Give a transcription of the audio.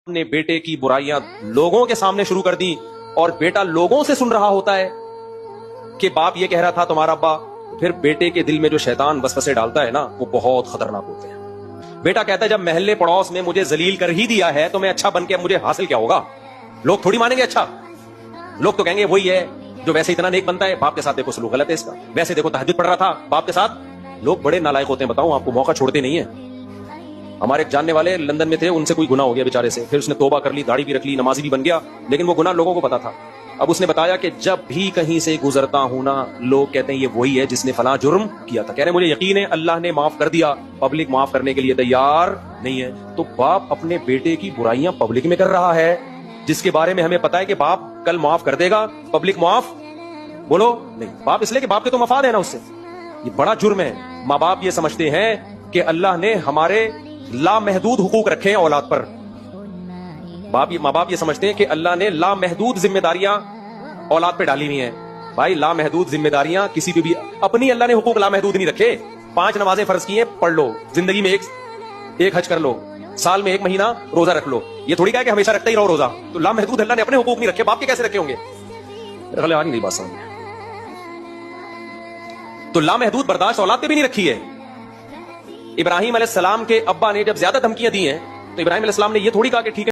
نے بیٹے کی बुराइयां लोगों के सामने शुरू कर दी और बेटा लोगों से सुन रहा होता है कि बाप ये कह रहा था तुम्हारा अब्बा, फिर बेटे के दिल में जो शैतान वसवसे डालता है ना, वो बहुत खतरनाक होते हैं। बेटा कहता है जब महल्ले पड़ोस में मुझे जलील कर ही दिया है तो मैं अच्छा बन के अब मुझे हासिल क्या होगा? लोग थोड़ी मानेंगे अच्छा, लोग तो कहेंगे वही है जो वैसे इतना नेक बनता है, बाप के साथ देखो सलूक गलत है इसका, वैसे देखो तहज्जुद पढ़ रहा था बाप के साथ। लोग बड़े नालायक होते हैं, बताऊं आपको, मौका छोड़ते नहीं है। हमारे एक जानने वाले लंदन में थे, उनसे कोई गुनाह हो गया बेचारे से, फिर उसने तौबा कर ली, दाढ़ी भी रख ली, नमाजी भी बन गया, लेकिन वो गुनाह लोगों को पता था। अब उसने बताया कि जब भी कहीं से गुजरता हूं ना, लोग कहते हैं ये वही है जिसने फलां जुर्म किया था। कह रहे मुझे यकीन है अल्लाह ने माफ कर दिया, पब्लिक माफ करने के लिए तैयार नहीं है। तो बाप अपने बेटे की बुराइयां पब्लिक में कर रहा है, जिसके बारे में हमें पता है कि बाप कल माफ कर देगा, पब्लिक माफ बोलो नहीं। बाप इसलिए कि बाप के तो मफाद है ना उससे, ये बड़ा जुर्म है। माँ बाप ये समझते हैं कि अल्लाह ने हमारे लामहदूद हुकूक रखे हैं औलाद पर। माँ बाप ये समझते हैं कि अल्लाह ने लामहदूद जिम्मेदारियां औलाद पे डाली हुई हैं। भाई लामहदूद जिम्मेदारियां किसी पे भी, अपनी अल्लाह ने हुकूक लामहदूद नहीं रखे। 5 नमाजें फर्ज की हैं, पढ़ लो, जिंदगी में एक हज कर लो, साल में 1 महीना रोजा रख लो। ये थोड़ी कहा कि हमेशा रखते ही रहो रोजा। तो लामहदूद अल्लाह ने अपने हुकूक नहीं रखे, बाप के कैसे रखे होंगे? आ नहीं बात समझ। तो लामहदूद बर्दाश्त औलाद पे भी नहीं रखी है। इब्राहिम अलैहिस्सलाम के अब्बा ने जब ज्यादा धमकियां दी हैं तो इब्राहिम अलैहिस्सलाम ने ये थोड़ी कहा कि ठीक है